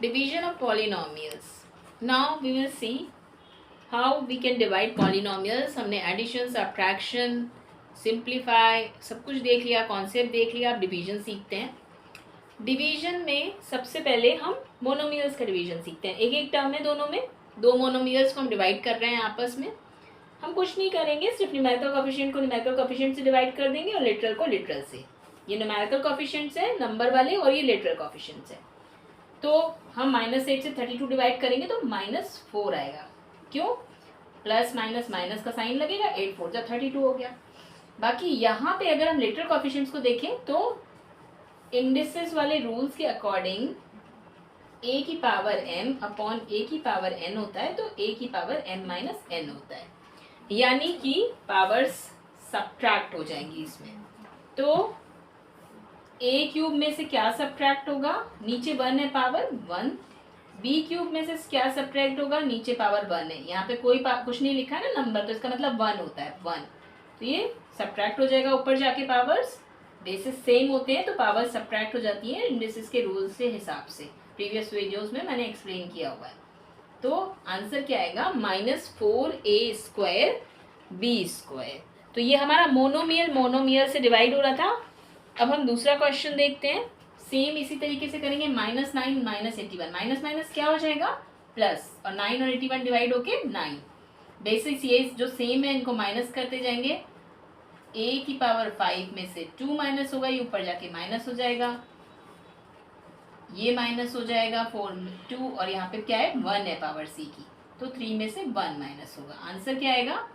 division of polynomials. Now we will see how we can divide polynomials. हमने addition, subtraction, simplify सब कुछ देख लिया, कॉन्सेप्ट देख लिया. अब डिवीजन सीखते हैं. डिवीजन में सबसे पहले हम मोनोमियल्स का डिवीजन सीखते हैं. एक एक टर्म है, दोनों में दो मोनोमियल्स को हम डिवाइड कर रहे हैं आपस में. हम कुछ नहीं करेंगे, सिर्फ न्यूमेरिकल कोएफिशिएंट को न्यूमेरिकल कोएफिशिएंट से डिवाइड कर देंगे और लिटरल को लिटरल से. ये न्यूमेरिकल कोएफिशिएंट्स है नंबर वाले और ये लिटरल कोएफिशिएंट्स है. तो हम -8 से 32 डिवाइड करेंगे तो -4 आएगा. क्यों? प्लस माइनस माइनस का साइन लगेगा, 8 4 32 हो गया. बाकी यहाँ पे अगर हम लिटरल कोएफिशिएंट्स को देखें तो इंडिसेस वाले रूल्स के अकॉर्डिंग a की पावर m अपॉन a की पावर n होता है, तो a की पावर m माइनस n होता है. यानी कि पावर्स सब्ट्रैक्ट हो जाएंगी इसमें. तो a क्यूब में से क्या सब्ट्रैक्ट होगा? नीचे 1 है, पावर 1. b क्यूब में से क्या सब्ट्रैक्ट होगा? नीचे पावर 1 है. यहाँ पे कोई कुछ नहीं लिखा है ना नंबर, तो इसका मतलब 1 होता है, 1. तो ये सब्ट्रैक्ट हो जाएगा ऊपर जाके. पावर्स बेसिस सेम होते हैं तो पावर सब्ट्रैक्ट हो जाती है इंडिसेस के रूल्स के हिसाब से. प्रीवियस वीडियोस में मैंने एक्सप्लेन किया हुआ है. तो आंसर क्या आएगा? -4a² b². तो ये हमारा मोनोमियल से डिवाइड हो रहा था. अब हम दूसरा क्वेश्चन देखते हैं. सेम इसी तरीके से करेंगे. -9 -81. माइनस माइनस क्या हो जाएगा? प्लस. और 9 और 81 डिवाइड होके 9. बेसिस ये जो सेम है इनको माइनस करते जाएंगे. a की पावर 5 में से 2 माइनस होगा, ये ऊपर जाके माइनस हो जाएगा. ये माइनस हो जाएगा 4 में 2 और यहाँ पे क्या है? 1 है पावर c की, तो 3 में से 1 माइनस होगा. आंसर क्या आएगा?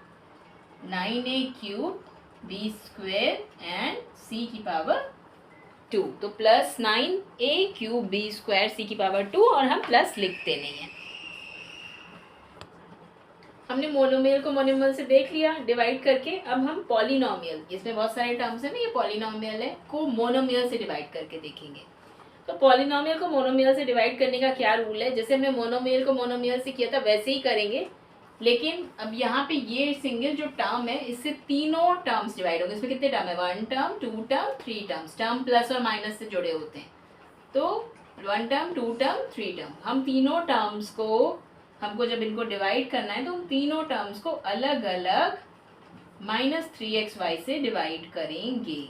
9a³ b² एंड c की पावर 2. तो प्लस 9a³ b² c की पावर 2 और हम प्लस लिखते नहीं है. हमने मोनोमियल को मोनोमियल से देख लिया डिवाइड करके. अब हम पॉलिनोमियल, इसमें बहुत सारे टर्म्स है ना, ये पॉलिनोमियल है, को मोनोमियल से डिवाइड करके देखेंगे. तो पॉलिनोमियल को मोनोमियल से डिवाइड करने का क्या रूल है? जैसे हमने मोनोमियल को मोनोमियल से किया था वैसे ही करेंगे. लेकिन अब यहाँ पे ये सिंगल जो टर्म है इससे तीनों टर्म्स डिवाइड होंगे. इसमें कितने टर्म है? 1 term, 2 term, 3 terms. Term plus और माइनस से जुड़े होते हैं. तो 1 टर्म, 2 टर्म, 3 टर्म. हम तीनों टर्म्स को, हमको जब इनको डिवाइड करना है तो हम तीनों टर्म्स को अलग अलग -3xy से डिवाइड करेंगे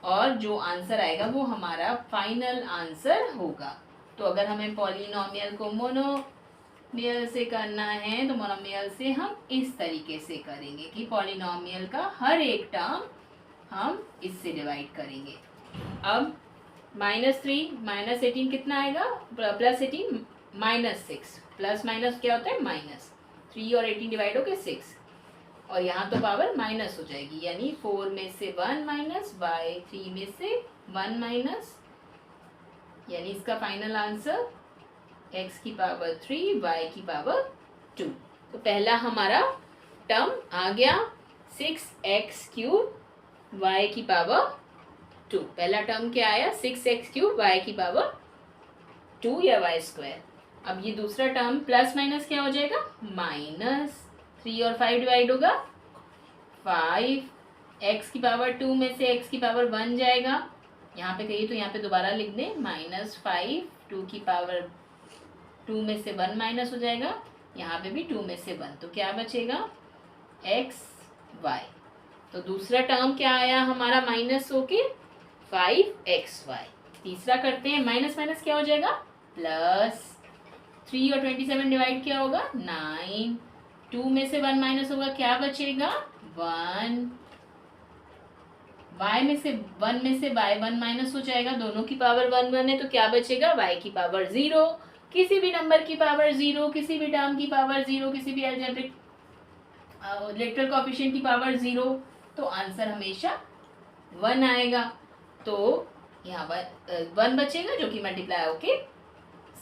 और जो आंसर आएगा वो हमारा फाइनल आंसर होगा. तो अगर हमें पॉलिनोमियल को मोनोमियल से करना है तो मोनोमियल से हम इस तरीके से करेंगे कि पॉलिनोमियल का हर एक टर्म हम इससे डिवाइड करेंगे. अब -3 -18 कितना आएगा? +18 -6. प्लस माइनस क्या होता है? माइनस. 3 और 18 डिवाइड होके 6 और यहाँ तो पावर माइनस हो जाएगी. यानी 4 में से 1 माइनस बाय 3 में से 1 माइनस. यानी इसका फाइनल आंसर x की पावर 3 y की पावर 2. तो पहला हमारा टर्म आ गया 6x³ y की पावर 2. पहला टर्म क्या आया? 6x³ y की पावर 2 या y². अब ये दूसरा टर्म प्लस माइनस क्या हो जाएगा? -3 और 5 डिवाइड होगा 5. x की पावर 2 में से x की पावर 1 जाएगा. यहाँ पे कहिए तो यहाँ पे दोबारा लिख दें -5. 2 की पावर 2 में से 1 माइनस हो जाएगा. यहाँ पे भी 2 में से 1. तो क्या बचेगा? xy. तो दूसरा टर्म क्या आया हमारा? माइनस होके 5xy. तीसरा करते हैं. माइनस माइनस क्या हो जाएगा? प्लस. 3 और 27 डिवाइड क्या होगा? 9. 2 में से 1 माइनस होगा, क्या बचेगा? 1. y में से 1 में से y1 माइनस हो जाएगा. दोनों की पावर 1 1 है तो क्या बचेगा? y की पावर 0. किसी भी नंबर की पावर 0, किसी भी टर्म की पावर 0, किसी भी अलजेब्रिक लिटरल कोएफिशिएंट की पावर 0, तो आंसर हमेशा 1 आएगा. तो यहाँ 1 बचेगा जो कि मल्टीप्लाई होके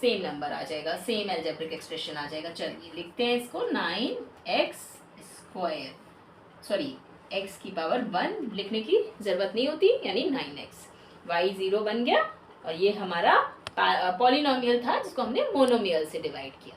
सेम नंबर आ जाएगा, सेम अलजेब्रिक एक्सप्रेशन आ जाएगा. चलिए लिखते हैं इसको. 9x², सॉरी x की पावर 1 लिखने की ज़रूरत नहीं होती, यानी 9x. y 0 बन गया और ये हमारा पॉलिनोमियल था जिसको हमने मोनोमियल से डिवाइड किया.